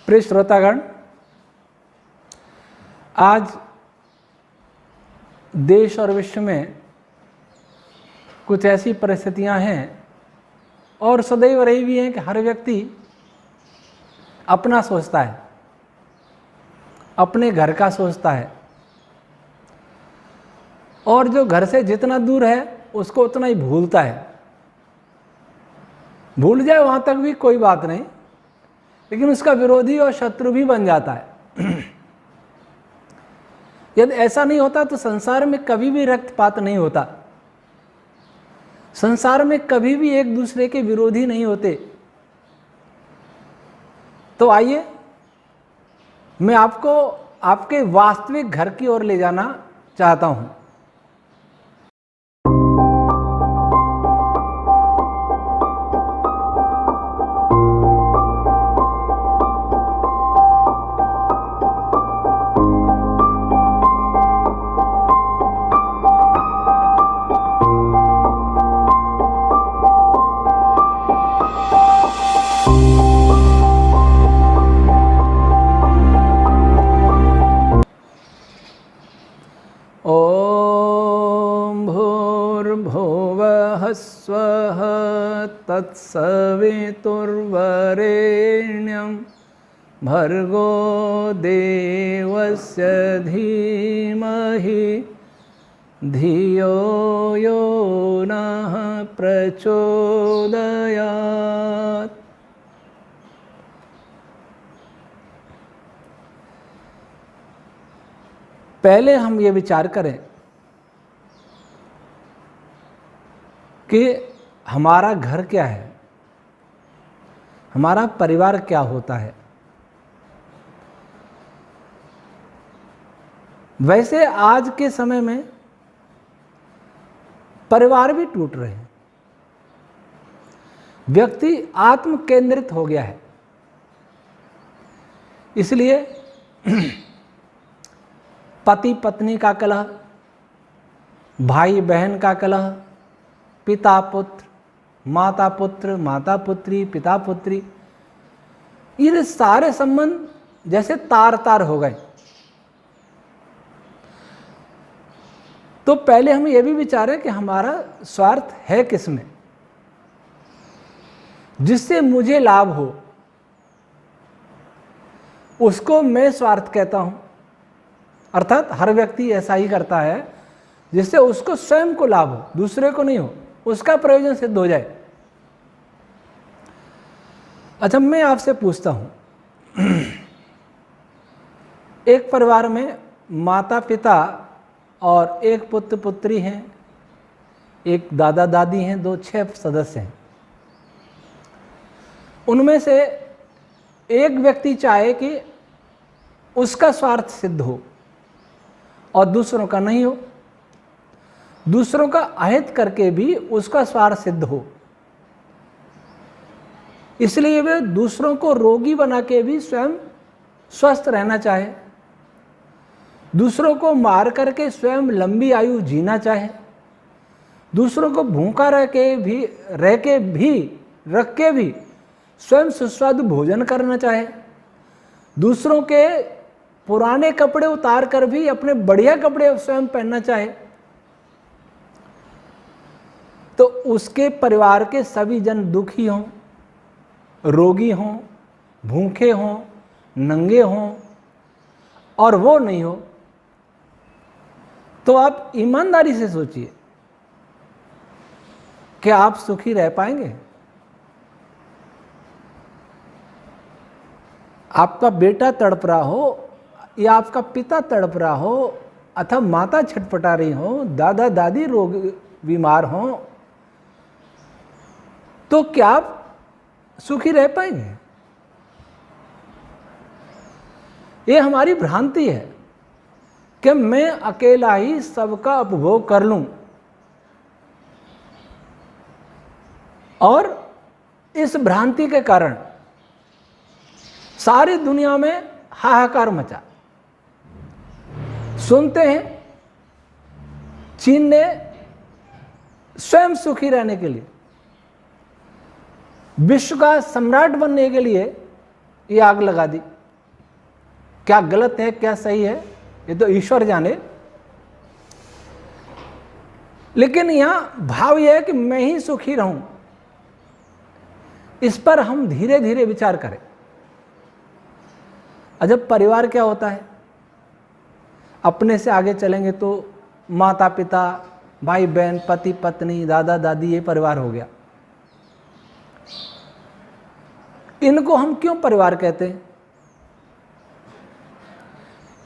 प्रिय श्रोतागण, आज देश और विश्व में कुछ ऐसी परिस्थितियां हैं और सदैव रही भी हैं कि हर व्यक्ति अपना सोचता है, अपने घर का सोचता है और जो घर से जितना दूर है उसको उतना ही भूलता है। भूल जाए वहां तक भी कोई बात नहीं, लेकिन उसका विरोधी और शत्रु भी बन जाता है। यदि ऐसा नहीं होता तो संसार में कभी भी रक्तपात नहीं होता, संसार में कभी भी एक दूसरे के विरोधी नहीं होते। तो आइए मैं आपको आपके वास्तविक घर की ओर ले जाना चाहता हूं। ओम भूर्भुवः स्वः तत्सवितुर्वरेण्यं भर्गो देवस्य धीमहि धियो यो नः प्रचोदयात्। पहले हम ये विचार करें कि हमारा घर क्या है, हमारा परिवार क्या होता है। वैसे आज के समय में परिवार भी टूट रहे हैं, व्यक्ति आत्म केंद्रित हो गया है। इसलिए पति पत्नी का कलह, भाई बहन का कलह, पिता पुत्र, माता पुत्र, माता पुत्री, पिता पुत्री, ये सारे संबंध जैसे तार तार हो गए। तो पहले हम ये भी विचारें कि हमारा स्वार्थ है किसमें, जिससे मुझे लाभ हो उसको मैं स्वार्थ कहता हूं। अर्थात हर व्यक्ति ऐसा ही करता है जिससे उसको स्वयं को लाभ हो, दूसरे को नहीं हो, उसका प्रयोजन सिद्ध हो जाए। अच्छा, मैं आपसे पूछता हूं, एक परिवार में माता पिता और एक पुत्र पुत्री हैं, एक दादा दादी हैं, 6 सदस्य हैं। उनमें से एक व्यक्ति चाहे कि उसका स्वार्थ सिद्ध हो और दूसरों का नहीं हो, दूसरों का अहित करके भी उसका स्वार्थ सिद्ध हो, इसलिए वे दूसरों को रोगी बना के भी स्वयं स्वस्थ रहना चाहे, दूसरों को मार करके स्वयं लंबी आयु जीना चाहे, दूसरों को भूखा रख के भी स्वयं सुस्वादु भोजन करना चाहे, दूसरों के पुराने कपड़े उतार कर भी अपने बढ़िया कपड़े स्वयं पहनना चाहे, तो उसके परिवार के सभी जन दुखी हों, रोगी हों, भूखे हों, नंगे हों और वो नहीं हो, तो आप ईमानदारी से सोचिए कि आप सुखी रह पाएंगे? आपका बेटा तड़प रहा हो या आपका पिता तड़प रहा हो अथवा माता छटपटा रही हो, दादा दादी रोग बीमार हो, तो क्या आप सुखी रह पाएंगे? ये हमारी भ्रांति है कि मैं अकेला ही सबका उपभोग कर लूं और इस भ्रांति के कारण सारी दुनिया में हाहाकार मचा। सुनते हैं चीन ने स्वयं सुखी रहने के लिए, विश्व का सम्राट बनने के लिए ये आग लगा दी। क्या गलत है क्या सही है ये तो ईश्वर जाने, लेकिन यहां भाव यह है कि मैं ही सुखी रहूं, इस पर हम धीरे धीरे विचार करें। जब परिवार क्या होता है, अपने से आगे चलेंगे तो माता पिता, भाई बहन, पति पत्नी, दादा दादी, ये परिवार हो गया। इनको हम क्यों परिवार कहते हैं?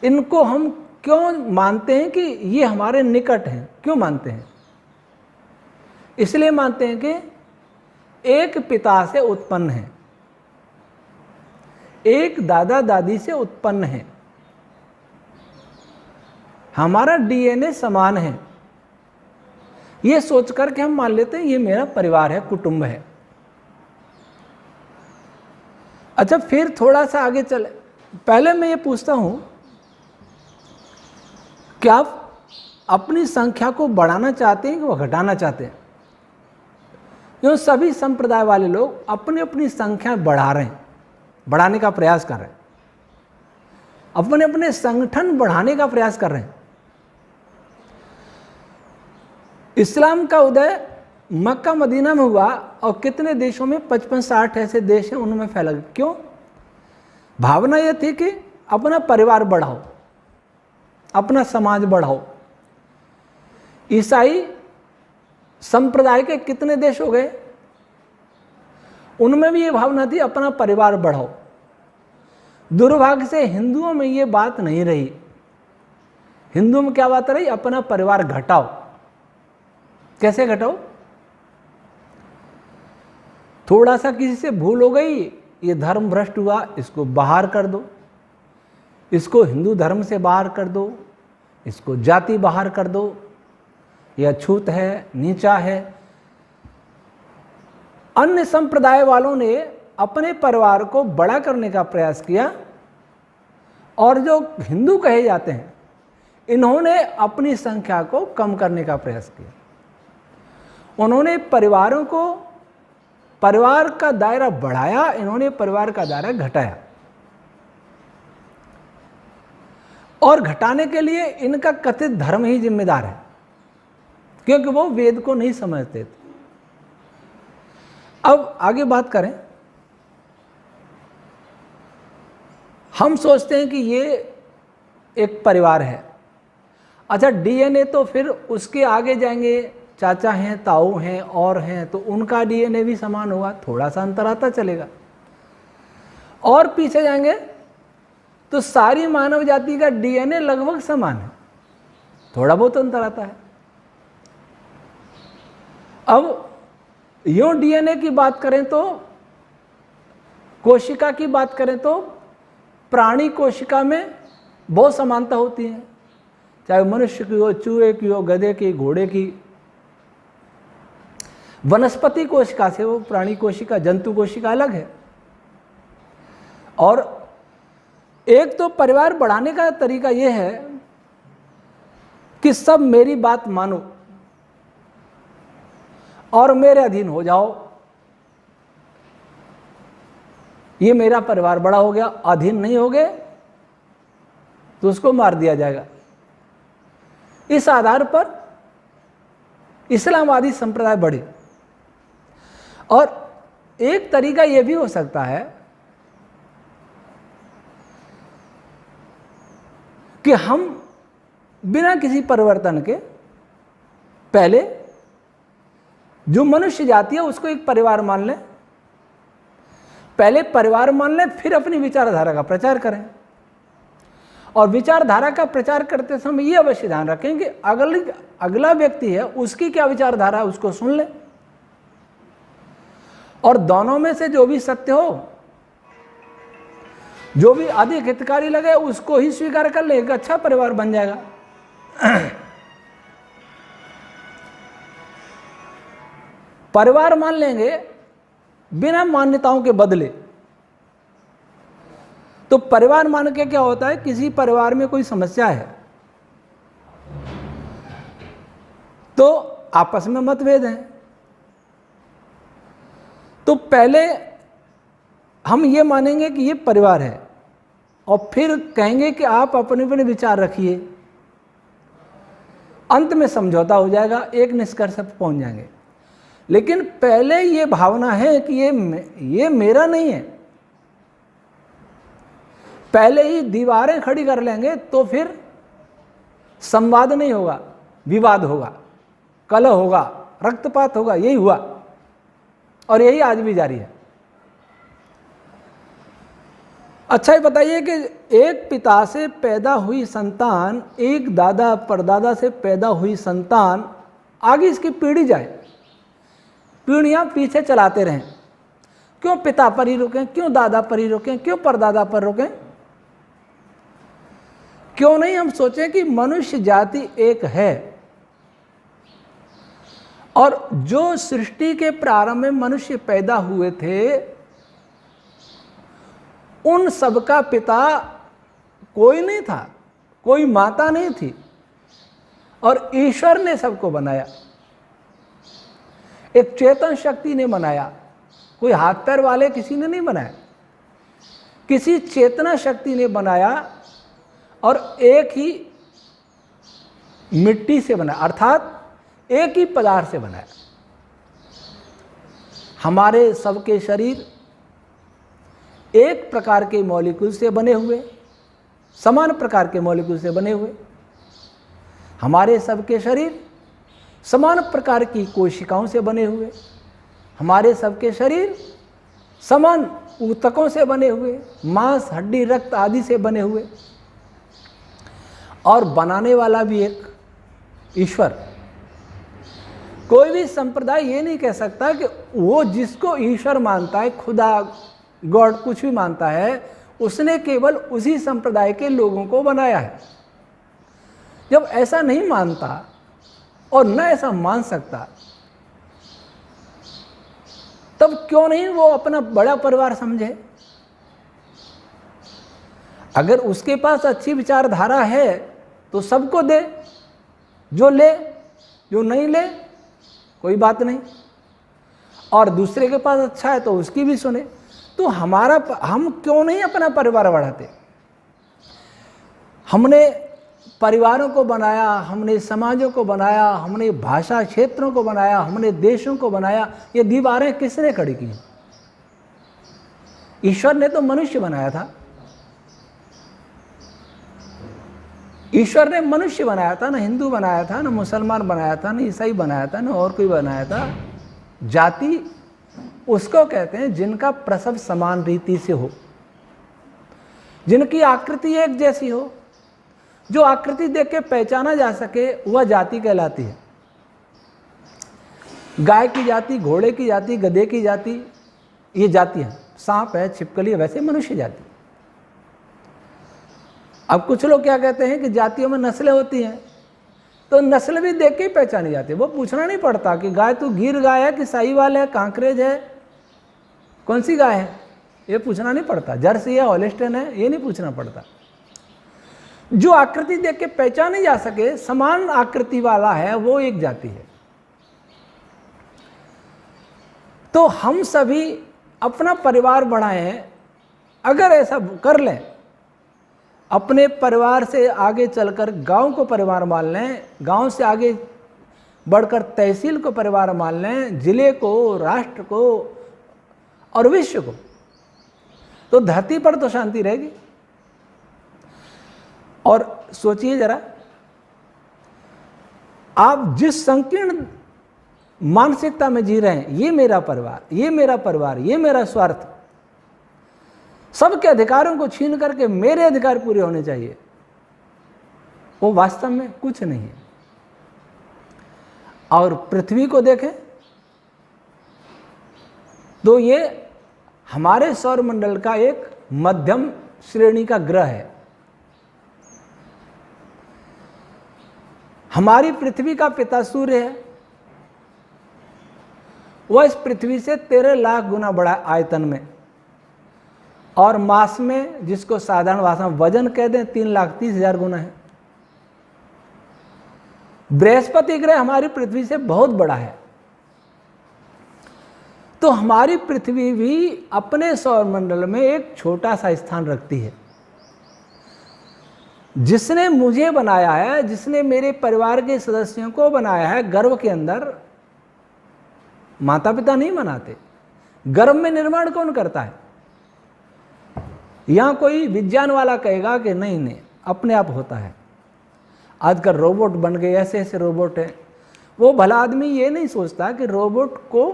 इनको हम क्यों मानते हैं कि ये हमारे निकट हैं? क्यों मानते हैं? इसलिए मानते हैं कि एक पिता से उत्पन्न है, एक दादा दादी से उत्पन्न है, हमारा डीएनए समान है, ये सोचकर के हम मान लेते हैं ये मेरा परिवार है, कुटुंब है। अच्छा, फिर थोड़ा सा आगे चले, पहले मैं ये पूछता हूं, क्या आप अपनी संख्या को बढ़ाना चाहते हैं कि वह घटाना चाहते हैं? क्यों सभी संप्रदाय वाले लोग अपनी अपनी संख्या बढ़ा रहे हैं, बढ़ाने का प्रयास कर रहे हैं, अपने अपने संगठन बढ़ाने का प्रयास कर रहे हैं। इस्लाम का उदय मक्का मदीना में हुआ और कितने देशों में, 55-60 ऐसे देश हैं उनमें फैला। क्यों? भावना यह थी कि अपना परिवार बढ़ाओ, अपना समाज बढ़ाओ। ईसाई संप्रदाय के कितने देश हो गए, उनमें भी ये भावना थी अपना परिवार बढ़ाओ। दुर्भाग्य से हिंदुओं में ये बात नहीं रही। हिंदुओं में क्या बात रही? अपना परिवार घटाओ। कैसे घटाओ? थोड़ा सा किसी से भूल हो गई, ये धर्म भ्रष्ट हुआ, इसको बाहर कर दो, इसको हिंदू धर्म से बाहर कर दो, इसको जाति बाहर कर दो, यह अछूत है, नीचा है। अन्य संप्रदाय वालों ने अपने परिवार को बड़ा करने का प्रयास किया और जो हिंदू कहे जाते हैं इन्होंने अपनी संख्या को कम करने का प्रयास किया। उन्होंने परिवारों को, परिवार का दायरा बढ़ाया, इन्होंने परिवार का दायरा घटाया। और घटाने के लिए इनका कथित धर्म ही जिम्मेदार है, क्योंकि वो वेद को नहीं समझते थे। अब आगे बात करें, हम सोचते हैं कि ये एक परिवार है। अच्छा, डीएनए तो फिर उसके आगे जाएंगे, चाचा हैं, ताऊ हैं और हैं, तो उनका डीएनए भी समान होगा, थोड़ा सा अंतर आता चलेगा। और पीछे जाएंगे तो सारी मानव जाति का डीएनए लगभग समान है, थोड़ा बहुत अंतर आता है। अब यूं डीएनए की बात करें तो, कोशिका की बात करें तो प्राणी कोशिका में बहुत समानता होती है, चाहे मनुष्य की हो, चूहे की हो, गधे की, घोड़े की। वनस्पति कोशिका से वो प्राणी कोशिका, जंतु कोशिका अलग है। और एक तो परिवार बढ़ाने का तरीका यह है कि सब मेरी बात मानो और मेरे अधीन हो जाओ। ये मेरा परिवार बड़ा हो गया, अधीन नहीं हो गए तो उसको मार दिया जाएगा। इस आधार पर इस्लामवादी संप्रदाय बढ़े। और एक तरीका यह भी हो सकता है कि हम बिना किसी परिवर्तन के पहले जो मनुष्य जाति है उसको एक परिवार मान लें, पहले परिवार मान लें, फिर अपनी विचारधारा का प्रचार करें। और विचारधारा का प्रचार करते समय ये अवश्य ध्यान रखें कि अगला व्यक्ति है उसकी क्या विचारधारा है उसको सुन लें, और दोनों में से जो भी सत्य हो, जो भी अधिक हितकारी लगे उसको ही स्वीकार कर ले, एक अच्छा परिवार बन जाएगा। परिवार मान लेंगे बिना मान्यताओं के बदले, तो परिवार मान के क्या होता है, किसी परिवार में कोई समस्या है तो आपस में मतभेद हैं, तो पहले हम ये मानेंगे कि ये परिवार है, और फिर कहेंगे कि आप अपने अपने विचार रखिए, अंत में समझौता हो जाएगा, एक निष्कर्ष पर पहुंच जाएंगे। लेकिन पहले ये भावना है कि ये मेरा नहीं है, पहले ही दीवारें खड़ी कर लेंगे तो फिर संवाद नहीं होगा, विवाद होगा, कलह होगा, रक्तपात होगा। यही हुआ और यही आज भी जारी है। अच्छा, ये बताइए कि एक पिता से पैदा हुई संतान, एक दादा परदादा से पैदा हुई संतान, आगे इसकी पीढ़ी जाए, पीढ़ियां पीछे चलाते रहें, क्यों पिता पर ही रोकें, क्यों दादा पर ही रोकें, क्यों परदादा पर रोकें? क्यों नहीं हम सोचें कि मनुष्य जाति एक है और जो सृष्टि के प्रारंभ में मनुष्य पैदा हुए थे उन सबका पिता कोई नहीं था, कोई माता नहीं थी, और ईश्वर ने सबको बनाया, एक चेतन शक्ति ने बनाया, कोई हाथ पैर वाले किसी ने नहीं बनाया, किसी चेतना शक्ति ने बनाया और एक ही मिट्टी से बनाया, अर्थात एक ही पदार्थ से बनाया। हमारे सबके शरीर एक प्रकार के मॉलिक्यूल से बने हुए, समान प्रकार के मॉलिक्यूल से बने हुए। हमारे सबके शरीर समान प्रकार की कोशिकाओं से बने हुए, हमारे सबके शरीर समान ऊतकों से बने हुए, मांस हड्डी रक्त आदि से बने हुए, और बनाने वाला भी एक ईश्वर। कोई भी संप्रदाय ये नहीं कह सकता कि वो जिसको ईश्वर मानता है, खुदा गॉड कुछ भी मानता है, उसने केवल उसी संप्रदाय के लोगों को बनाया है। जब ऐसा नहीं मानता और न ऐसा मान सकता, तब क्यों नहीं वो अपना बड़ा परिवार समझे? अगर उसके पास अच्छी विचारधारा है तो सबको दे, जो ले, जो नहीं ले कोई बात नहीं, और दूसरे के पास अच्छा है तो उसकी भी सुने। तो हम क्यों नहीं अपना परिवार बढ़ाते? हमने परिवारों को बनाया, हमने समाजों को बनाया, हमने भाषा क्षेत्रों को बनाया, हमने देशों को बनाया। ये दीवारें किसने खड़ी की? ईश्वर ने तो मनुष्य बनाया था, ईश्वर ने मनुष्य बनाया था, ना हिंदू बनाया था, ना मुसलमान बनाया था, ना ईसाई बनाया था, ना और कोई बनाया था। जाति उसको कहते हैं जिनका प्रसव समान रीति से हो, जिनकी आकृति एक जैसी हो, जो आकृति देख के पहचाना जा सके, वह जाति कहलाती है। गाय की जाति, घोड़े की जाति, गधे की जाति, ये जाति है। सांप है, छिपकली है, वैसे मनुष्य जाति। अब कुछ लोग क्या कहते हैं कि जातियों में नस्लें होती हैं, तो नस्ल भी देख के ही पहचानी जाती है। वो पूछना नहीं पड़ता कि गाय तू गिर गाय है कि साहीवाल है, कांकरेज है, कौन सी गाय है, ये पूछना नहीं पड़ता। जर्सी है, हॉलिस्टन है, ये नहीं पूछना पड़ता। जो आकृति देख के पहचानी जा सके, समान आकृति वाला है, वो एक जाति है। तो हम सभी अपना परिवार बढ़ाएं, अगर ऐसा कर लें, अपने परिवार से आगे चलकर गांव को परिवार मान लें, गांव से आगे बढ़कर तहसील को परिवार मान लें, जिले को, राष्ट्र को और विश्व को, तो धरती पर तो शांति रहेगी। और सोचिए जरा, आप जिस संकीर्ण मानसिकता में जी रहे हैं, ये मेरा परिवार, ये मेरा परिवार, ये मेरा स्वार्थ, सबके अधिकारों को छीन करके मेरे अधिकार पूरे होने चाहिए, वो वास्तव में कुछ नहीं है। और पृथ्वी को देखें तो ये हमारे सौर मंडल का एक मध्यम श्रेणी का ग्रह है। हमारी पृथ्वी का पिता सूर्य है, वह इस पृथ्वी से 13 लाख गुना बड़ा आयतन में, और मास में, जिसको साधारण भाषा में वजन कह दें, 3,30,000 गुना है। बृहस्पति ग्रह हमारी पृथ्वी से बहुत बड़ा है। तो हमारी पृथ्वी भी अपने सौरमंडल में एक छोटा सा स्थान रखती है। जिसने मुझे बनाया है, जिसने मेरे परिवार के सदस्यों को बनाया है, गर्भ के अंदर माता पिता नहीं बनाते। गर्भ में निर्माण कौन करता है? यहां कोई विज्ञान वाला कहेगा कि नहीं नहीं अपने आप होता है। आजकल रोबोट बन गए, ऐसे ऐसे रोबोट हैं। वो भला आदमी ये नहीं सोचता कि रोबोट को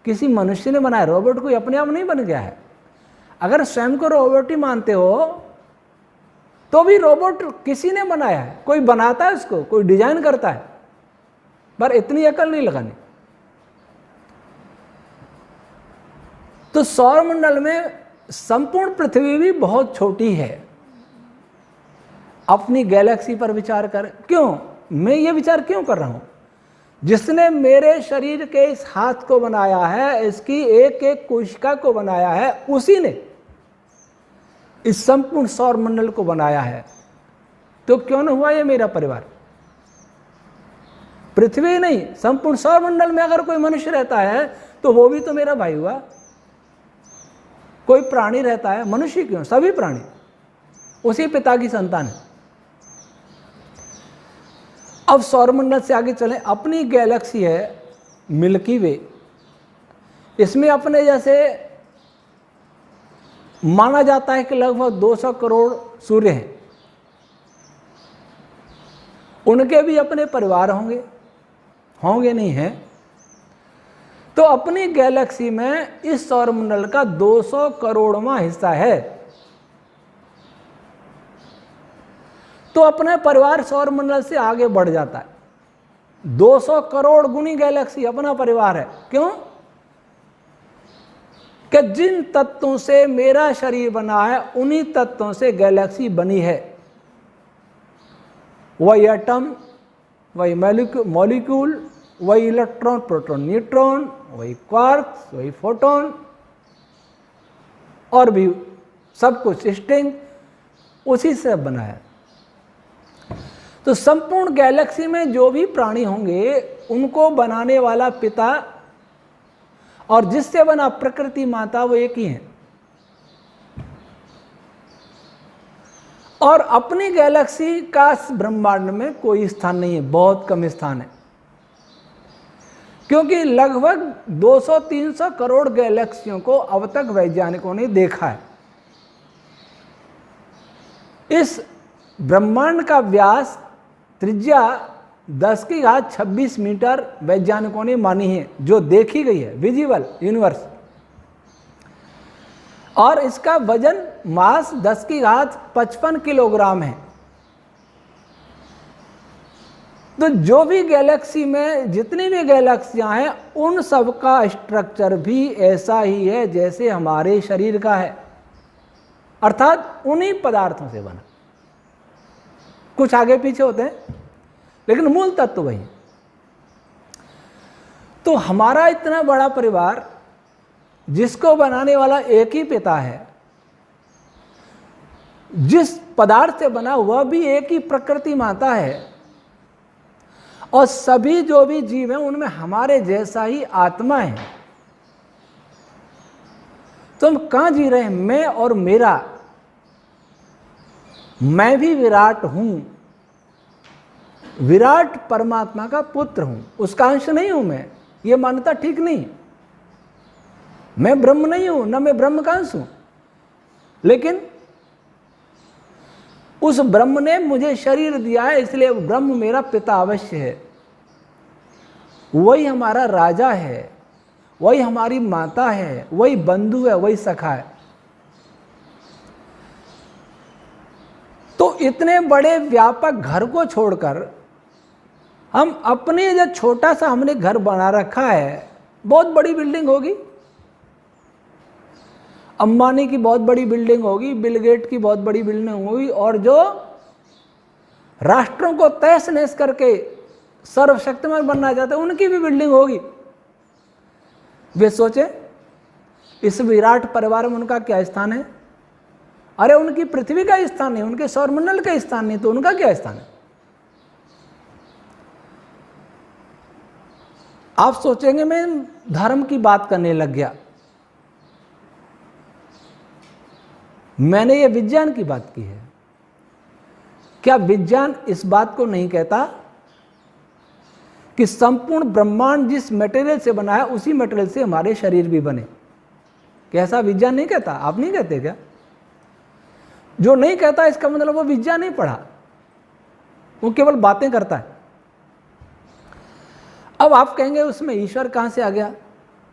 किसी मनुष्य ने बनाया। रोबोट कोई अपने आप नहीं बन गया है। अगर स्वयं को रोबोट ही मानते हो तो भी रोबोट किसी ने बनाया है। कोई बनाता है उसको, कोई डिजाइन करता है, पर इतनी अकल नहीं लगानी। तो सौरमंडल में संपूर्ण पृथ्वी भी बहुत छोटी है। अपनी गैलेक्सी पर विचार कर। क्यों मैं ये विचार क्यों कर रहा हूं? जिसने मेरे शरीर के इस हाथ को बनाया है, इसकी एक एक कोशिका को बनाया है, उसी ने इस संपूर्ण सौरमंडल को बनाया है। तो क्यों न हुआ ये मेरा परिवार? पृथ्वी नहीं, संपूर्ण सौरमंडल में अगर कोई मनुष्य रहता है तो वो भी तो मेरा भाई हुआ। कोई प्राणी रहता है, मनुष्य क्यों, सभी प्राणी उसी पिता की संतान है। अब सौरमंडल से आगे चलें। अपनी गैलेक्सी है मिल्की वे। इसमें अपने जैसे माना जाता है कि लगभग 200 करोड़ सूर्य हैं। उनके भी अपने परिवार होंगे, होंगे नहीं हैं? तो अपनी गैलेक्सी में इस सौरमंडल का 200 करोड़वां हिस्सा है। तो अपने परिवार सौरमंडल से आगे बढ़ जाता है। 200 करोड़ गुनी गैलेक्सी अपना परिवार है। क्यों? कि जिन तत्वों से मेरा शरीर बना है उन्हीं तत्वों से गैलेक्सी बनी है। वही एटम, वही मॉलिक्यूल, वही इलेक्ट्रॉन, प्रोटॉन, न्यूट्रॉन, वही क्वार्क्स, वही फोटोन और भी सब कुछ स्ट्रिंग उसी से बना है। तो संपूर्ण गैलेक्सी में जो भी प्राणी होंगे उनको बनाने वाला पिता और जिससे बना प्रकृति माता वो एक ही है। और अपनी गैलेक्सी का ब्रह्मांड में कोई स्थान नहीं है, बहुत कम स्थान है। क्योंकि लगभग 200-300 करोड़ गैलेक्सियों को अब तक वैज्ञानिकों ने देखा है। इस ब्रह्मांड का व्यास, त्रिज्या 10⁻26 मीटर वैज्ञानिकों ने मानी है, जो देखी गई है, विजिबल यूनिवर्स। और इसका वजन मास 10⁻55 किलोग्राम है। तो जो भी गैलेक्सी में जितनी भी गैलेक्सियां हैं उन सब का स्ट्रक्चर भी ऐसा ही है जैसे हमारे शरीर का है, अर्थात उन्हीं पदार्थों से बना। कुछ आगे पीछे होते हैं लेकिन मूल तत्व वही है। तो हमारा इतना बड़ा परिवार जिसको बनाने वाला एक ही पिता है, जिस पदार्थ से बना वह भी एक ही प्रकृति माता है, और सभी जो भी जीव हैं उनमें हमारे जैसा ही आत्मा है। तो हम कहां जी रहे हैं? मैं और मेरा। मैं भी विराट हूं, विराट परमात्मा का पुत्र हूं, उसका अंश नहीं हूं मैं। ये मान्यता ठीक नहीं। मैं ब्रह्म नहीं हूं, न मैं ब्रह्म का अंश हूं, लेकिन उस ब्रह्म ने मुझे शरीर दिया है, इसलिए ब्रह्म मेरा पिता अवश्य है। वही हमारा राजा है, वही हमारी माता है, वही बंधु है, वही सखा है। तो इतने बड़े व्यापक घर को छोड़कर हम अपने जो छोटा सा हमने घर बना रखा है, बहुत बड़ी बिल्डिंग होगी, अंबानी की बहुत बड़ी बिल्डिंग होगी, बिल गेट की बहुत बड़ी बिल्डिंग होगी, और जो राष्ट्रों को तहस नहस करके सर्वशक्तिमान बनना चाहते हैं उनकी भी बिल्डिंग होगी। वे सोचे इस विराट परिवार में उनका क्या स्थान है? अरे उनकी पृथ्वी का स्थान नहीं, उनके सौरमंडल का स्थान नहीं, तो उनका क्या स्थान है? आप सोचेंगे मैं धर्म की बात करने लग गया। मैंने ये विज्ञान की बात की है। क्या विज्ञान इस बात को नहीं कहता कि संपूर्ण ब्रह्मांड जिस मटेरियल से बना है उसी मटेरियल से हमारे शरीर भी बने? कैसा विज्ञान नहीं कहता? आप नहीं कहते क्या? जो नहीं कहता इसका मतलब वो विज्ञान नहीं पढ़ा, वो केवल बातें करता है। अब आप कहेंगे उसमें ईश्वर कहां से आ गया?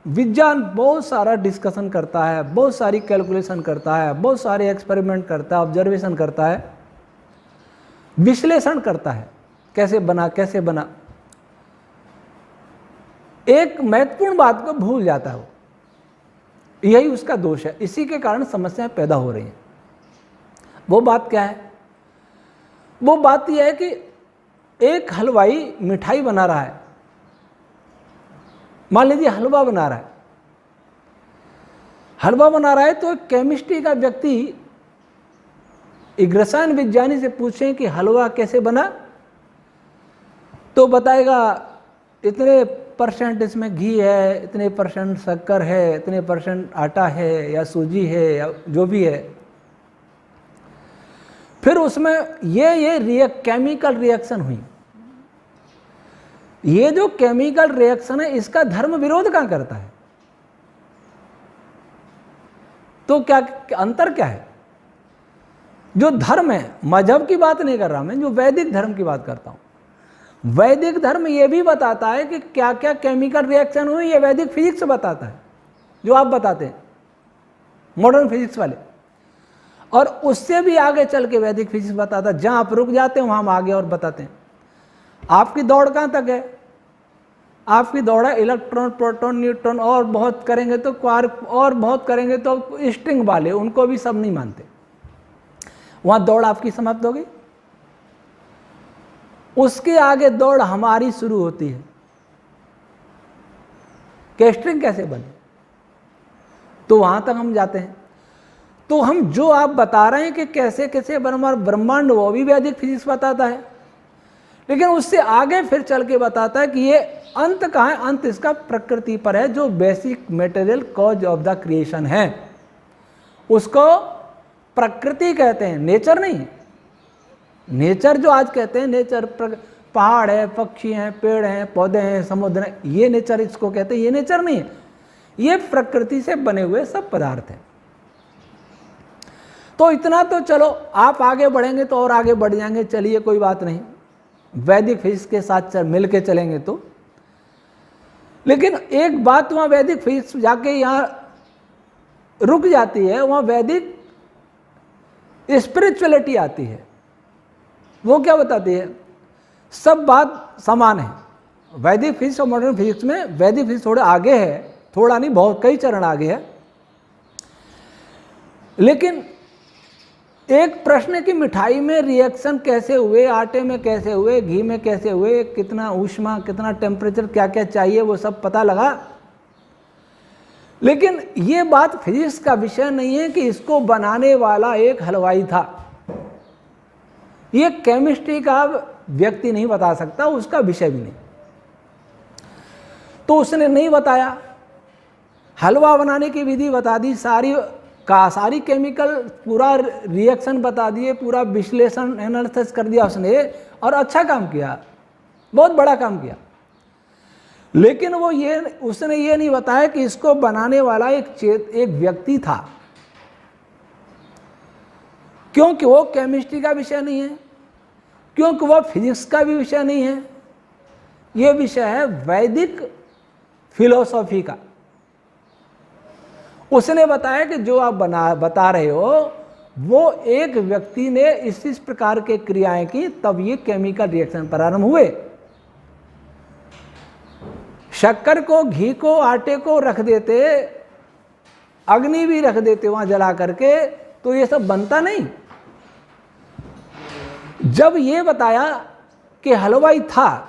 विज्ञान बहुत सारा डिस्कशन करता है, बहुत सारी कैलकुलेशन करता है, बहुत सारे एक्सपेरिमेंट करता है, ऑब्जर्वेशन करता है, विश्लेषण करता है, कैसे बना कैसे बना। एक महत्वपूर्ण बात को भूल जाता है वो, यही उसका दोष है। इसी के कारण समस्याएं पैदा हो रही हैं। वो बात क्या है? वो बात यह है कि एक हलवाई मिठाई बना रहा है, मान लीजिए हलवा बना रहा है। हलवा बना रहा है तो केमिस्ट्री का व्यक्ति एक रसायन विज्ञानी से पूछें कि हलवा कैसे बना, तो बताएगा इतने % इसमें घी है, इतने % शक्कर है, इतने % आटा है या सूजी है या जो भी है। फिर उसमें ये केमिकल रिएक्शन हुई। ये जो केमिकल रिएक्शन है इसका धर्म विरोध कहां करता है? तो क्या अंतर क्या है? जो धर्म है, मजहब की बात नहीं कर रहा मैं, जो वैदिक धर्म की बात करता हूं। वैदिक धर्म ये भी बताता है कि क्या क्या केमिकल रिएक्शन हुई, ये वैदिक फिजिक्स बताता है, जो आप बताते हैं मॉडर्न फिजिक्स वाले। और उससे भी आगे चल के वैदिक फिजिक्स बताता है। जहां आप रुक जाते हैं वहां हम आगे और बताते हैं। आपकी दौड़ कहां तक है? आपकी दौड़ है इलेक्ट्रॉन, प्रोटॉन, न्यूट्रॉन, और बहुत करेंगे तो क्वार्क, और बहुत करेंगे तो स्ट्रिंग वाले, उनको भी सब नहीं मानते। वहां दौड़ आपकी समाप्त हो गई। उसके आगे दौड़ हमारी शुरू होती है कि स्ट्रिंग कैसे बने, तो वहां तक हम जाते हैं। तो हम जो आप बता रहे हैं कि कैसे कैसे ब्रह्मांड, वो भी वैदिक फिजिक्स बताता है, लेकिन उससे आगे फिर चल के बताता है कि ये अंत कहाँ है? अंत इसका प्रकृति पर है, जो basic material cause of the creation है। उसको प्रकृति कहते हैं, नेचर नहीं। नेचर जो आज कहते हैं, नेचर पहाड़ है, पक्षी हैं, पेड़ हैं, पौधे हैं, समुद्र हैं, ये नेचर इसको कहते हैं। ये नेचर नहीं है, ये प्रकृति से बने हुए सब पदार्थ हैं। तो इतना तो चलो, आप आगे बढ़ेंगे तो और आगे बढ़ जाएंगे, चलिए कोई बात नहीं, वैदिक फिजिक्स के साथ मिल के चलेंगे तो। लेकिन एक बात वहां वैदिक फिजिक्स जाके यहां रुक जाती है, वहां वैदिक स्पिरिचुअलिटी आती है। वो क्या बताती है? सब बात समान है। वैदिक फिजिक्स और मॉडर्न फिजिक्स में वैदिक फिजिक्स थोड़ा आगे है, थोड़ा नहीं बहुत, कई चरण आगे है। लेकिन एक प्रश्न की मिठाई में रिएक्शन कैसे हुए, आटे में कैसे हुए, घी में कैसे हुए, कितना ऊष्मा, कितना टेम्परेचर, क्या क्या चाहिए, वो सब पता लगा। लेकिन ये बात फिजिक्स का विषय नहीं है कि इसको बनाने वाला एक हलवाई था। ये केमिस्ट्री का व्यक्ति नहीं बता सकता, उसका विषय भी नहीं। तो उसने नहीं बताया, हलवा बनाने की विधि बता दी, सारी केमिकल पूरा रिएक्शन बता दिए, पूरा विश्लेषण एनालिसिस कर दिया उसने, और अच्छा काम किया, बहुत बड़ा काम किया। लेकिन उसने ये नहीं बताया कि इसको बनाने वाला एक व्यक्ति था, क्योंकि वो केमिस्ट्री का विषय नहीं है, क्योंकि वो फिजिक्स का भी विषय नहीं है। ये विषय है वैदिक फिलॉसफी का। उसने बताया कि जो आप बता रहे हो, वो एक व्यक्ति ने इस प्रकार के क्रियाएं की, तब ये केमिकल रिएक्शन प्रारंभ हुए। शक्कर को, घी को, आटे को रख देते, अग्नि भी रख देते वहां जला करके, तो ये सब बनता नहीं। जब ये बताया कि हलवाई था,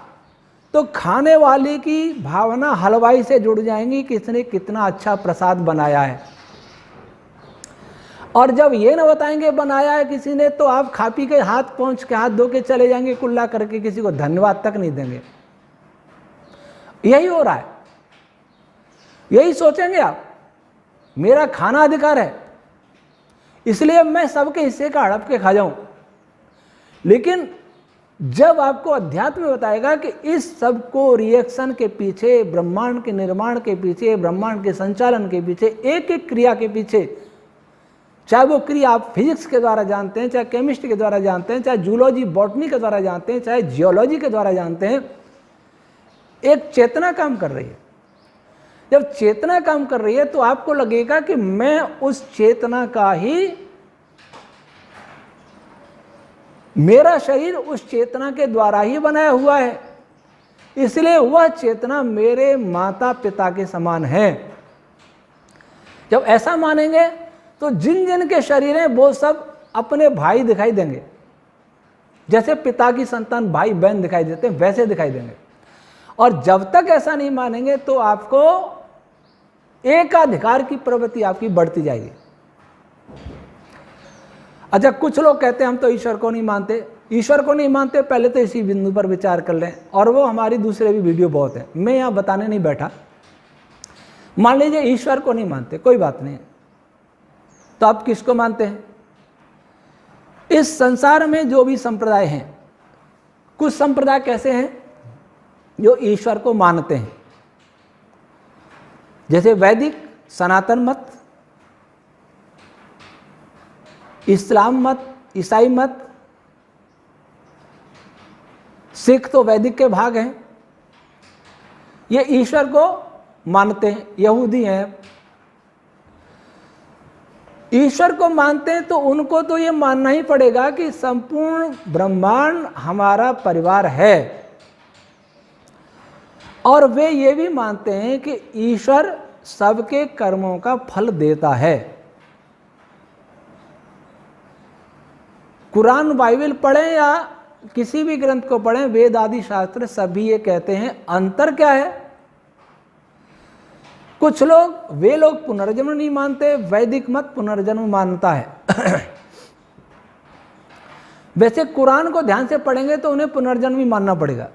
तो खाने वाले की भावना हलवाई से जुड़ जाएंगी कि इसने कितना अच्छा प्रसाद बनाया है। और जब ये ना बताएंगे बनाया है किसी ने, तो आप खा पी के हाथ पहुंच के हाथ धो के चले जाएंगे कुल्ला करके, किसी को धन्यवाद तक नहीं देंगे। यही हो रहा है, यही सोचेंगे आप, मेरा खाना अधिकार है, इसलिए मैं सबके हिस्से का हड़प के खा जाऊं। लेकिन जब आपको अध्यात्म बताएगा कि इस सब को रिएक्शन के पीछे, ब्रह्मांड के निर्माण के पीछे, ब्रह्मांड के संचालन के पीछे, एक एक क्रिया के पीछे, चाहे वो क्रिया आप फिजिक्स के द्वारा जानते हैं, चाहे केमिस्ट्री के द्वारा जानते हैं, चाहे जूलॉजी बॉटनी के द्वारा जानते हैं, चाहे जियोलॉजी के द्वारा जानते हैं, एक चेतना काम कर रही है। जब चेतना काम कर रही है तो आपको लगेगा कि मैं उस चेतना का ही, मेरा शरीर उस चेतना के द्वारा ही बनाया हुआ है, इसलिए वह चेतना मेरे माता पिता के समान है। जब ऐसा मानेंगे तो जिन जिन के शरीर हैं वो सब अपने भाई दिखाई देंगे, जैसे पिता की संतान भाई बहन दिखाई देते हैं वैसे दिखाई देंगे। और जब तक ऐसा नहीं मानेंगे तो आपको एकाधिकार की प्रवृत्ति आपकी बढ़ती जाएगी। अच्छा, कुछ लोग कहते हैं हम तो ईश्वर को नहीं मानते। ईश्वर को नहीं मानते, पहले तो इसी बिंदु पर विचार कर लें, और वो हमारी दूसरे भी वीडियो बहुत है, मैं यहाँ बताने नहीं बैठा। मान लीजिए ईश्वर को नहीं मानते, कोई बात नहीं, तो आप किसको मानते हैं? इस संसार में जो भी संप्रदाय हैं, कुछ संप्रदाय कैसे हैं जो ईश्वर को मानते हैं, जैसे वैदिक सनातन मत, इस्लाम मत, ईसाई मत, सिख तो वैदिक के भाग हैं, ये ईश्वर को मानते हैं। यहूदी हैं, ईश्वर को मानते हैं तो उनको तो ये मानना ही पड़ेगा कि संपूर्ण ब्रह्मांड हमारा परिवार है, और वे ये भी मानते हैं कि ईश्वर सबके कर्मों का फल देता है। कुरान बाइबल पढ़ें या किसी भी ग्रंथ को पढ़ें, वेद आदि शास्त्र सभी ये कहते हैं। अंतर क्या है? कुछ लोग, वे लोग पुनर्जन्म नहीं मानते, वैदिक मत पुनर्जन्म मानता है। वैसे कुरान को ध्यान से पढ़ेंगे तो उन्हें पुनर्जन्म ही मानना पड़ेगा।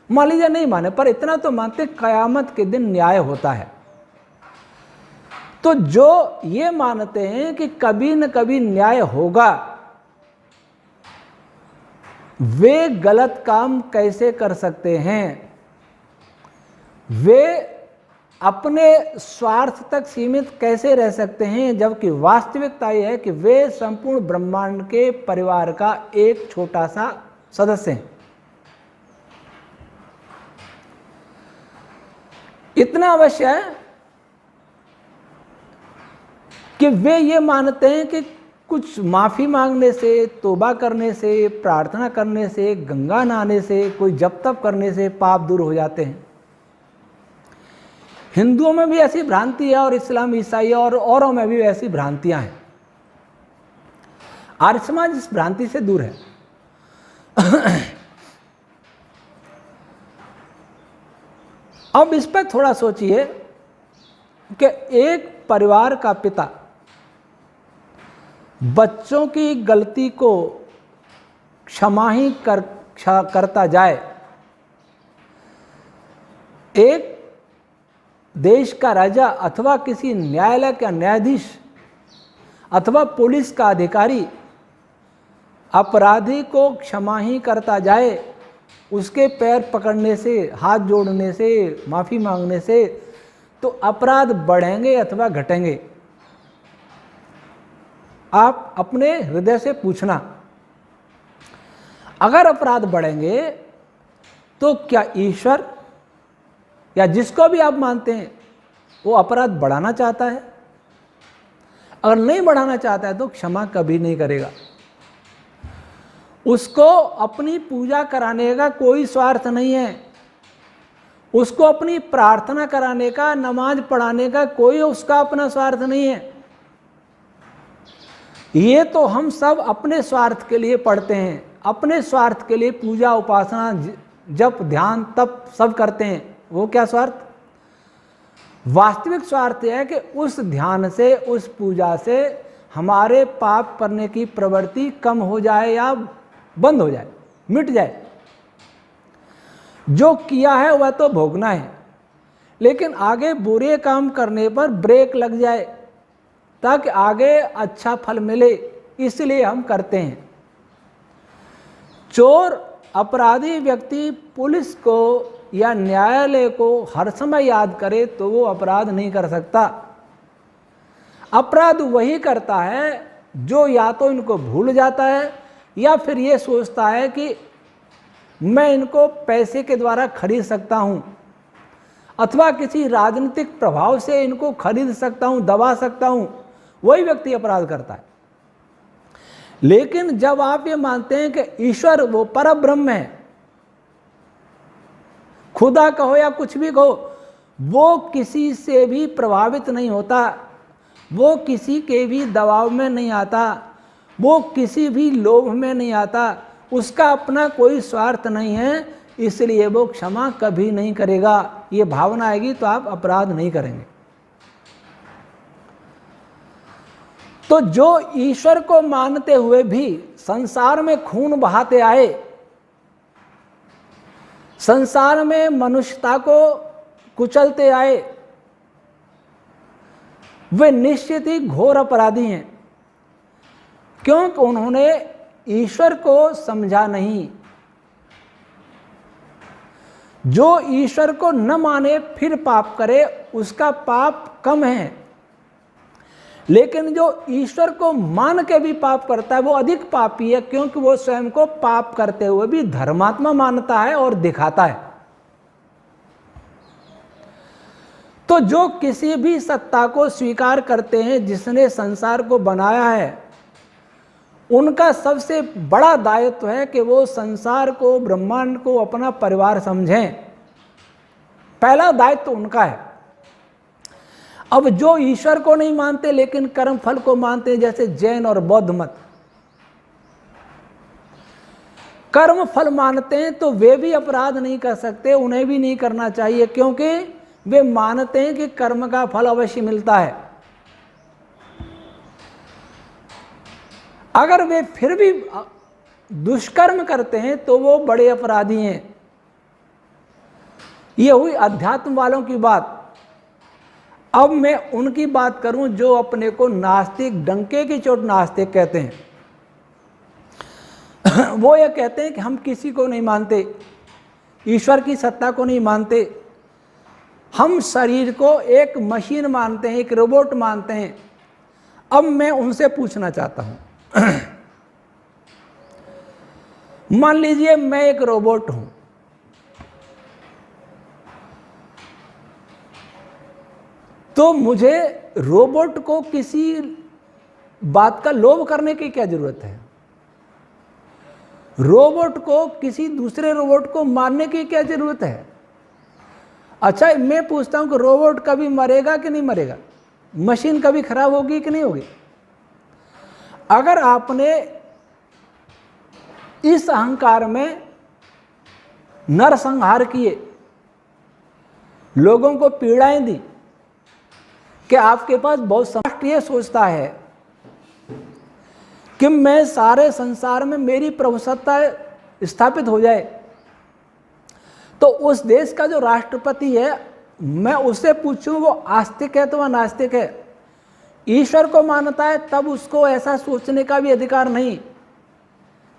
मान लीजिए नहीं माने, पर इतना तो मानते कयामत के दिन न्याय होता है। तो जो ये मानते हैं कि कभी न कभी न्याय होगा, वे गलत काम कैसे कर सकते हैं? वे अपने स्वार्थ तक सीमित कैसे रह सकते हैं, जबकि वास्तविकता यह है कि वे संपूर्ण ब्रह्मांड के परिवार का एक छोटा सा सदस्य हैं। इतना अवश्य है कि वे ये मानते हैं कि कुछ माफ़ी मांगने से, तौबा करने से, प्रार्थना करने से, गंगा नहाने से, कोई जप तप करने से पाप दूर हो जाते हैं। हिंदुओं में भी ऐसी भ्रांति है, और इस्लाम, ईसाई और औरों में भी ऐसी भ्रांतियां हैं। आर्य समाज इस भ्रांति से दूर है। अब इस पर थोड़ा सोचिए कि एक परिवार का पिता बच्चों की गलती को क्षमा ही करता जाए, एक देश का राजा अथवा किसी न्यायालय का न्यायाधीश अथवा पुलिस का अधिकारी अपराधी को क्षमा ही करता जाए, उसके पैर पकड़ने से, हाथ जोड़ने से, माफ़ी मांगने से, तो अपराध बढ़ेंगे अथवा घटेंगे? आप अपने हृदय से पूछना। अगर अपराध बढ़ेंगे तो क्या ईश्वर या जिसको भी आप मानते हैं वो अपराध बढ़ाना चाहता है? अगर नहीं बढ़ाना चाहता है तो क्षमा कभी नहीं करेगा। उसको अपनी पूजा कराने का कोई स्वार्थ नहीं है, उसको अपनी प्रार्थना कराने का, नमाज पढ़ाने का कोई उसका अपना स्वार्थ नहीं है। ये तो हम सब अपने स्वार्थ के लिए पढ़ते हैं, अपने स्वार्थ के लिए पूजा, उपासना, जप, ध्यान, तप सब करते हैं। वो क्या स्वार्थ? वास्तविक स्वार्थ है कि उस ध्यान से, उस पूजा से हमारे पाप करने की प्रवृत्ति कम हो जाए या बंद हो जाए, मिट जाए। जो किया है वह तो भोगना है, लेकिन आगे बुरे काम करने पर ब्रेक लग जाए ताकि आगे अच्छा फल मिले, इसलिए हम करते हैं। चोर अपराधी व्यक्ति पुलिस को या न्यायालय को हर समय याद करे तो वो अपराध नहीं कर सकता। अपराध वही करता है जो या तो इनको भूल जाता है या फिर ये सोचता है कि मैं इनको पैसे के द्वारा खरीद सकता हूँ अथवा किसी राजनीतिक प्रभाव से इनको खरीद सकता हूँ, दबा सकता हूँ, वही व्यक्ति अपराध करता है। लेकिन जब आप ये मानते हैं कि ईश्वर वो परब्रह्म है, खुदा कहो या कुछ भी कहो, वो किसी से भी प्रभावित नहीं होता, वो किसी के भी दबाव में नहीं आता, वो किसी भी लोभ में नहीं आता, उसका अपना कोई स्वार्थ नहीं है, इसलिए वो क्षमा कभी नहीं करेगा। ये भावना आएगी तो आप अपराध नहीं करेंगे। तो जो ईश्वर को मानते हुए भी संसार में खून बहाते आए, संसार में मनुष्यता को कुचलते आए, वे निश्चित ही घोर अपराधी हैं, क्योंकि उन्होंने ईश्वर को समझा नहीं। जो ईश्वर को न माने फिर पाप करे उसका पाप कम है, लेकिन जो ईश्वर को मान के भी पाप करता है वो अधिक पापी है, क्योंकि वो स्वयं को पाप करते हुए भी धर्मात्मा मानता है और दिखाता है। तो जो किसी भी सत्ता को स्वीकार करते हैं जिसने संसार को बनाया है, उनका सबसे बड़ा दायित्व है कि वो संसार को, ब्रह्मांड को अपना परिवार समझें। पहला दायित्व उनका है। अब जो ईश्वर को नहीं मानते लेकिन कर्म फल को मानते हैं, जैसे जैन और बौद्ध मत, कर्म फल मानते हैं तो वे भी अपराध नहीं कर सकते, उन्हें भी नहीं करना चाहिए, क्योंकि वे मानते हैं कि कर्म का फल अवश्य मिलता है। अगर वे फिर भी दुष्कर्म करते हैं तो वो बड़े अपराधी हैं। ये हुई अध्यात्म वालों की बात। अब मैं उनकी बात करूं जो अपने को नास्तिक, डंके की चोट नास्तिक कहते हैं। वो ये कहते हैं कि हम किसी को नहीं मानते, ईश्वर की सत्ता को नहीं मानते, हम शरीर को एक मशीन मानते हैं, एक रोबोट मानते हैं। अब मैं उनसे पूछना चाहता हूं, मान लीजिए मैं एक रोबोट हूं, तो मुझे रोबोट को किसी बात का लोभ करने की क्या जरूरत है? रोबोट को किसी दूसरे रोबोट को मारने की क्या जरूरत है? अच्छा, मैं पूछता हूं कि रोबोट कभी मरेगा कि नहीं मरेगा? मशीन कभी खराब होगी कि नहीं होगी? अगर आपने इस अहंकार में नरसंहार किए, लोगों को पीड़ाएं दी कि आपके पास बहुत समझ, ये सोचता है कि मैं सारे संसार में मेरी प्रभुसत्ता स्थापित हो जाए, तो उस देश का जो राष्ट्रपति है, मैं उससे पूछूं वो आस्तिक है तो वह नास्तिक है, ईश्वर को मानता है, तब उसको ऐसा सोचने का भी अधिकार नहीं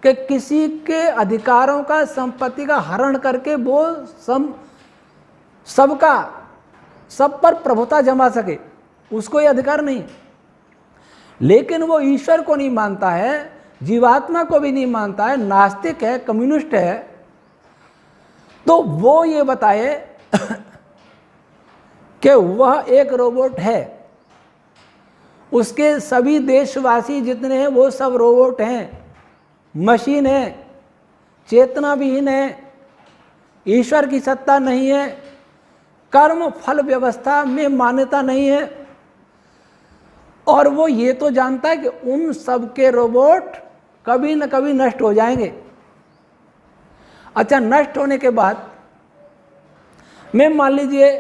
कि किसी के अधिकारों का, संपत्ति का हरण करके वो सब पर प्रभुता जमा सके, उसको ये अधिकार नहीं। लेकिन वो ईश्वर को नहीं मानता है, जीवात्मा को भी नहीं मानता है, नास्तिक है, कम्युनिस्ट है, तो वो ये बताए कि वह एक रोबोट है, उसके सभी देशवासी जितने हैं वो सब रोबोट हैं, मशीन है, चेतना विहीन है, ईश्वर की सत्ता नहीं है, कर्म फल व्यवस्था में मान्यता नहीं है, और वो ये तो जानता है कि उन सब के रोबोट कभी न कभी नष्ट हो जाएंगे। अच्छा, नष्ट होने के बाद मैं मान लीजिए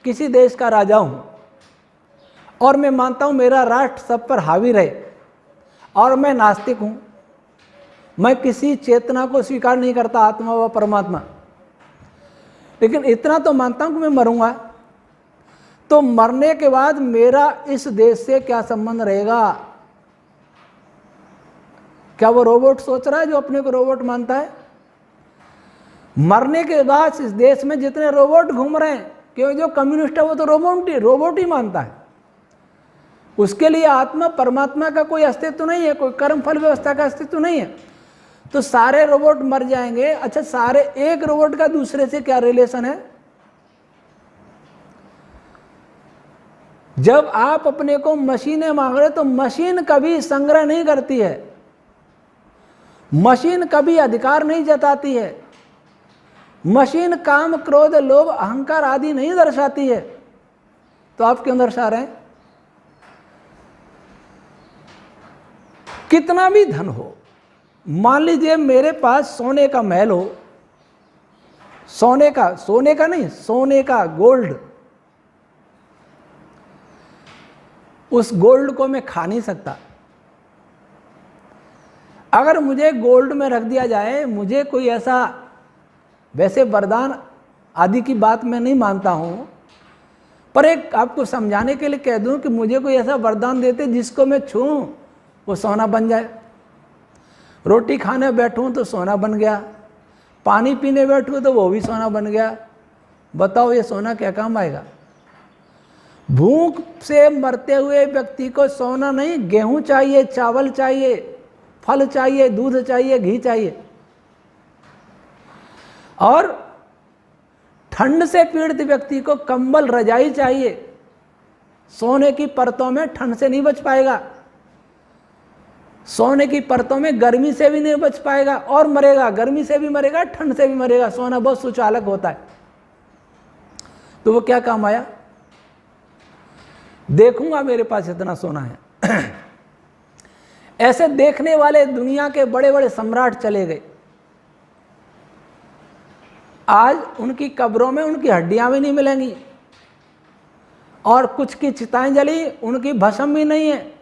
किसी देश का राजा हूं और मैं मानता हूं मेरा राष्ट्र सब पर हावी रहे, और मैं नास्तिक हूं, मैं किसी चेतना को स्वीकार नहीं करता, आत्मा व परमात्मा, लेकिन इतना तो मानता हूं कि मैं मरूंगा, तो मरने के बाद मेरा इस देश से क्या संबंध रहेगा? क्या वो रोबोट सोच रहा है जो अपने को रोबोट मानता है? मरने के बाद इस देश में जितने रोबोट घूम रहे हैं, क्योंकि जो कम्युनिस्ट है वो तो रोबोट ही मानता है, उसके लिए आत्मा परमात्मा का कोई अस्तित्व नहीं है, कोई कर्म फल व्यवस्था का अस्तित्व नहीं है। तो सारे रोबोट मर जाएंगे। अच्छा, सारे एक रोबोट का दूसरे से क्या रिलेशन है? जब आप अपने को मशीनें मांग रहे, तो मशीन कभी संग्रह नहीं करती है, मशीन कभी अधिकार नहीं जताती है, मशीन काम क्रोध लोभ अहंकार आदि नहीं दर्शाती है। तो आप क्यों दर्शा रहे हैं? कितना भी धन हो, मान लीजिए मेरे पास सोने का महल हो, सोने का नहीं, सोने का गोल्ड, उस गोल्ड को मैं खा नहीं सकता। अगर मुझे गोल्ड में रख दिया जाए, मुझे कोई ऐसा, वैसे वरदान आदि की बात मैं नहीं मानता हूं, पर एक आपको समझाने के लिए कह दूं कि मुझे कोई ऐसा वरदान देते जिसको मैं छूऊं वो सोना बन जाए। रोटी खाने बैठूं तो सोना बन गया, पानी पीने बैठूं तो वो भी सोना बन गया। बताओ ये सोना क्या काम आएगा? भूख से मरते हुए व्यक्ति को सोना नहीं, गेहूं चाहिए, चावल चाहिए, फल चाहिए, दूध चाहिए, घी चाहिए। और ठंड से पीड़ित व्यक्ति को कंबल रजाई चाहिए। सोने की परतों में ठंड से नहीं बच पाएगा, सोने की परतों में गर्मी से भी नहीं बच पाएगा और मरेगा, गर्मी से भी मरेगा, ठंड से भी मरेगा। सोना बहुत सुचालक होता है। तो वो क्या काम आया? देखूंगा मेरे पास इतना सोना है। ऐसे देखने वाले दुनिया के बड़े बड़े सम्राट चले गए। आज उनकी कब्रों में उनकी हड्डियां भी नहीं मिलेंगी, और कुछ की चिताएं जली, उनकी भस्म भी नहीं है।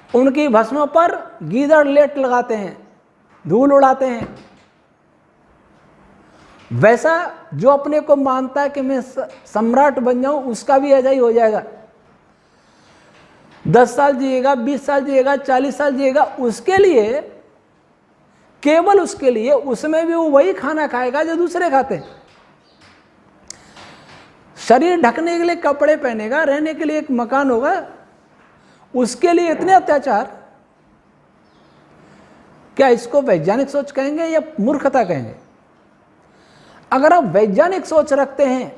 उनकी भस्मों पर गीदड़ लेट लगाते हैं, धूल उड़ाते हैं। वैसा जो अपने को मानता है कि मैं सम्राट बन जाऊं, उसका भी ऐसा ही हो जाएगा। 10 साल जिएगा, 20 साल जिएगा, 40 साल जिएगा, उसके लिए, केवल उसके लिए, उसमें भी वो वही खाना खाएगा जो दूसरे खाते हैं। शरीर ढकने के लिए कपड़े पहनेगा, रहने के लिए एक मकान होगा, उसके लिए इतने अत्याचार। क्या इसको वैज्ञानिक सोच कहेंगे या मूर्खता कहेंगे? अगर आप वैज्ञानिक सोच रखते हैं,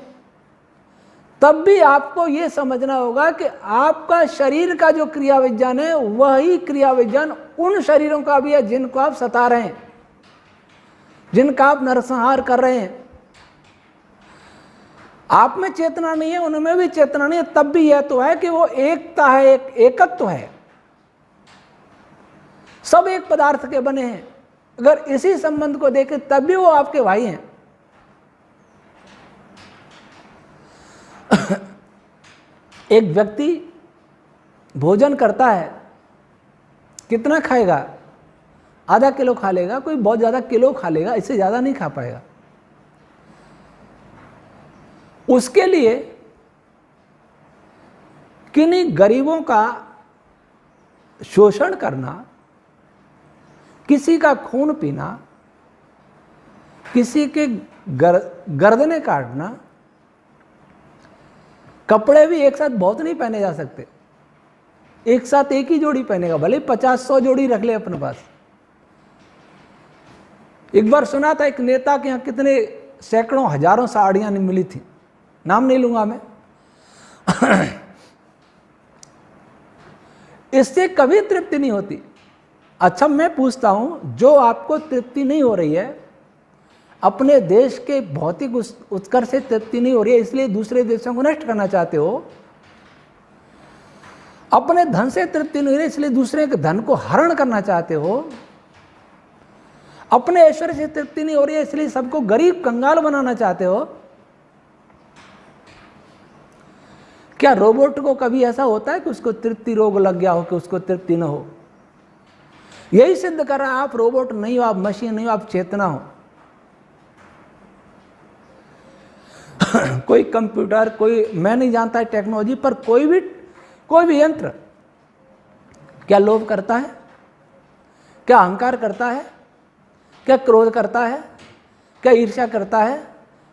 तब भी आपको यह समझना होगा कि आपका शरीर का जो क्रिया विज्ञान है, वही क्रिया विज्ञान उन शरीरों का भी है जिनको आप सता रहे हैं, जिनका आप नरसंहार कर रहे हैं। आप में चेतना नहीं है, उनमें भी चेतना नहीं है, तब भी यह तो है कि वो एकता है, एक एकत्व है। सब एक पदार्थ के बने हैं। अगर इसी संबंध को देखें, तब भी वो आपके भाई हैं। एक व्यक्ति भोजन करता है, कितना खाएगा? आधा किलो खा लेगा, कोई बहुत ज्यादा किलो खा लेगा, इससे ज्यादा नहीं खा पाएगा। उसके लिए किन्हीं गरीबों का शोषण करना, किसी का खून पीना, किसी के गर्दनें काटना, कपड़े भी एक साथ बहुत नहीं पहने जा सकते। एक साथ एक ही जोड़ी पहनेगा, भले 50-100 जोड़ी रख ले अपने पास। एक बार सुना था एक नेता के यहाँ कितने सैकड़ों हजारों साड़ियां मिली थी, नाम नहीं लूंगा मैं। इससे कभी तृप्ति नहीं होती। अच्छा, मैं पूछता हूं, जो आपको तृप्ति नहीं हो रही है, अपने देश के भौतिक उत्कर्ष से तृप्ति नहीं हो रही है, इसलिए दूसरे देशों को नष्ट करना चाहते हो। अपने धन से तृप्ति नहीं हो रही, इसलिए दूसरे के धन को हरण करना चाहते हो। अपने ऐश्वर्य से तृप्ति नहीं हो रही है, इसलिए सबको गरीब कंगाल बनाना चाहते हो। क्या रोबोट को कभी ऐसा होता है कि उसको तृप्ति रोग लग गया हो, कि उसको तृप्ति न हो? यही सिद्ध कर रहा है, आप रोबोट नहीं हो, आप मशीन नहीं हो, आप चेतना हो। कोई कंप्यूटर, कोई, मैं नहीं जानता है टेक्नोलॉजी, पर कोई भी यंत्र क्या लोभ करता है? क्या अहंकार करता है? क्या क्रोध करता है, क्या ईर्ष्या करता है,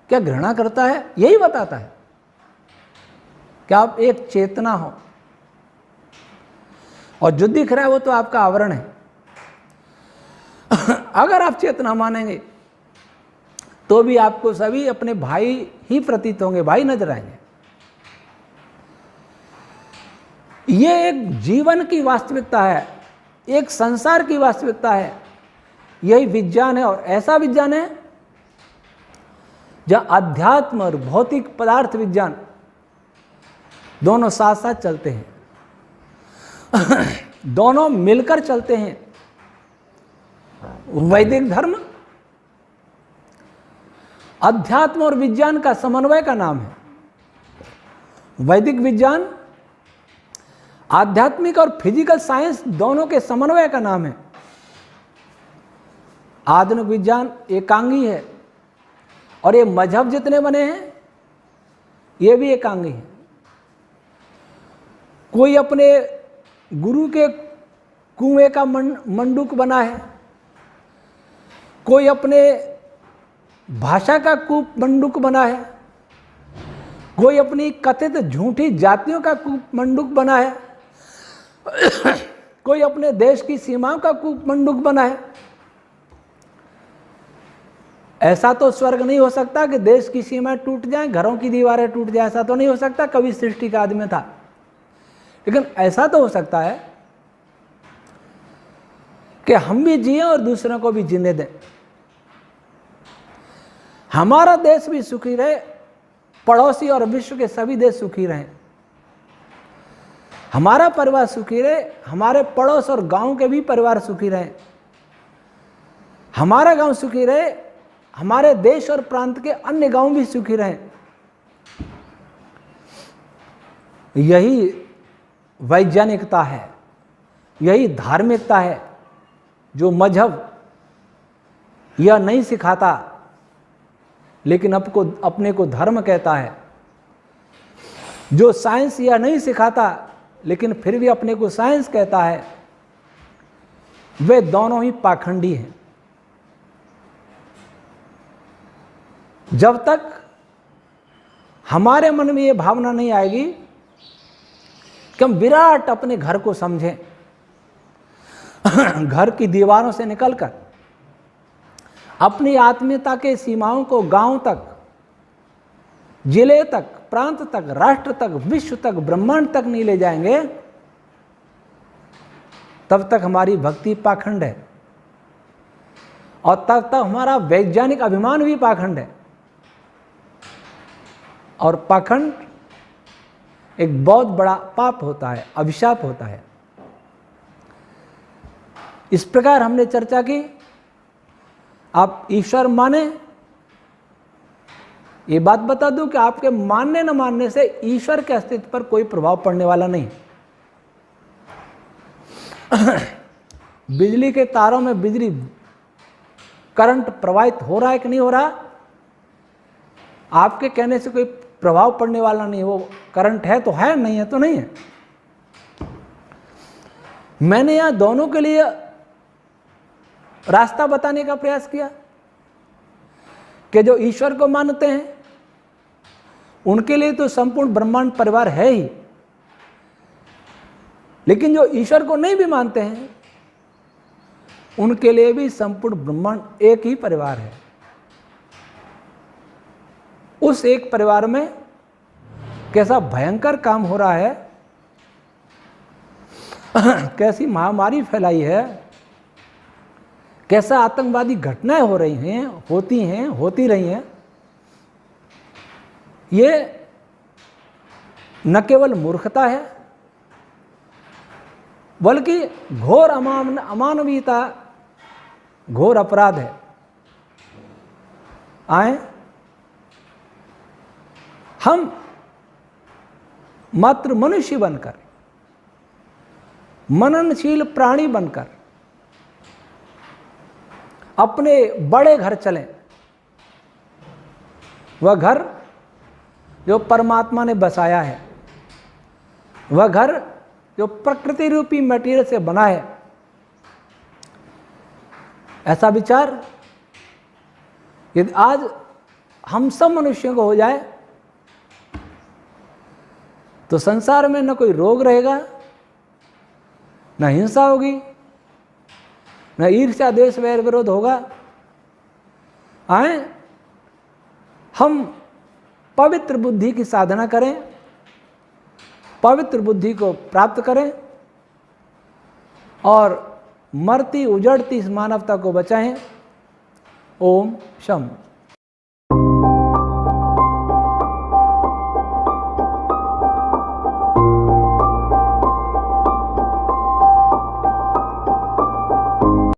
क्या घृणा करता है, यही बताता है कि आप एक चेतना हो। और जो दिख रहा है वो तो आपका आवरण है। अगर आप चेतना मानेंगे तो भी आपको सभी अपने भाई ही प्रतीत होंगे, भाई नजर आएंगे। ये एक जीवन की वास्तविकता है, एक संसार की वास्तविकता है। यही विज्ञान है, और ऐसा विज्ञान है जहां अध्यात्म और भौतिक पदार्थ विज्ञान दोनों साथ साथ चलते हैं, दोनों मिलकर चलते हैं। वैदिक धर्म अध्यात्म और विज्ञान का समन्वय का नाम है। वैदिक विज्ञान आध्यात्मिक और फिजिकल साइंस दोनों के समन्वय का नाम है। आधुनिक विज्ञान एकांगी है, और ये मजहब जितने बने हैं ये भी एकांगी है। कोई अपने गुरु के कुएं का मंडूक बना है, कोई अपने भाषा का कूप मंडूक बना है, कोई अपनी कथित झूठी जातियों का कूप मंडूक बना है, कोई अपने देश की सीमाओं का कूप मंडूक बना है। ऐसा तो स्वर्ग नहीं हो सकता कि देश की सीमाएं टूट जाएं, घरों की दीवारें टूट जाएं, ऐसा तो नहीं हो सकता, कभी सृष्टि का आदि में था। लेकिन ऐसा तो हो सकता है कि हम भी जिए और दूसरों को भी जीने दें। हमारा देश भी सुखी रहे, पड़ोसी और विश्व के सभी देश सुखी रहें। हमारा परिवार सुखी रहे, हमारे पड़ोस और गांव के भी परिवार सुखी रहें। हमारा गांव सुखी रहे, हमारे देश और प्रांत के अन्य गांव भी सुखी रहें। यही वैज्ञानिकता है, यही धार्मिकता है, जो मजहब यह नहीं सिखाता लेकिन अपने को धर्म कहता है, जो साइंस यह नहीं सिखाता लेकिन फिर भी अपने को साइंस कहता है। वे दोनों ही पाखंडी हैं। जब तक हमारे मन में ये भावना नहीं आएगी कि हम विराट अपने घर को समझें, घर की दीवारों से निकलकर अपनी आत्मीयता के सीमाओं को गांव तक, जिले तक, प्रांत तक, राष्ट्र तक, विश्व तक, ब्रह्मांड तक नहीं ले जाएंगे, तब तक हमारी भक्ति पाखंड है, और तब तक हमारा वैज्ञानिक अभिमान भी पाखंड है। और पाखंड एक बहुत बड़ा पाप होता है, अभिशाप होता है। इस प्रकार हमने चर्चा की। आप ईश्वर माने, ये बात बता दूं कि आपके मानने न मानने से ईश्वर के अस्तित्व पर कोई प्रभाव पड़ने वाला नहीं। बिजली के तारों में बिजली करंट प्रवाहित हो रहा है कि नहीं हो रहा, आपके कहने से कोई प्रभाव पड़ने वाला नहीं। वो करंट है तो है, नहीं है तो नहीं है। मैंने यहां दोनों के लिए रास्ता बताने का प्रयास किया कि जो ईश्वर को मानते हैं उनके लिए तो संपूर्ण ब्रह्मांड परिवार है ही, लेकिन जो ईश्वर को नहीं भी मानते हैं उनके लिए भी संपूर्ण ब्रह्मांड एक ही परिवार है। उस एक परिवार में कैसा भयंकर काम हो रहा है, कैसी महामारी फैलाई है, कैसा आतंकवादी घटनाएं हो रही हैं, होती रही हैं। ये न केवल मूर्खता है बल्कि घोर अमानवीयता, घोर अपराध है। आए हम मात्र मनुष्य बनकर, मननशील प्राणी बनकर अपने बड़े घर चलें। वह घर जो परमात्मा ने बसाया है, वह घर जो प्रकृति रूपी मटेरियल से बना है। ऐसा विचार यदि आज हम सब मनुष्यों को हो जाए तो संसार में न कोई रोग रहेगा, न हिंसा होगी, न ईर्ष्या द्वेष वैर विरोध होगा। आए हम पवित्र बुद्धि की साधना करें, पवित्र बुद्धि को प्राप्त करें और मरती उजड़ती इस मानवता को बचाएं। ओम शम।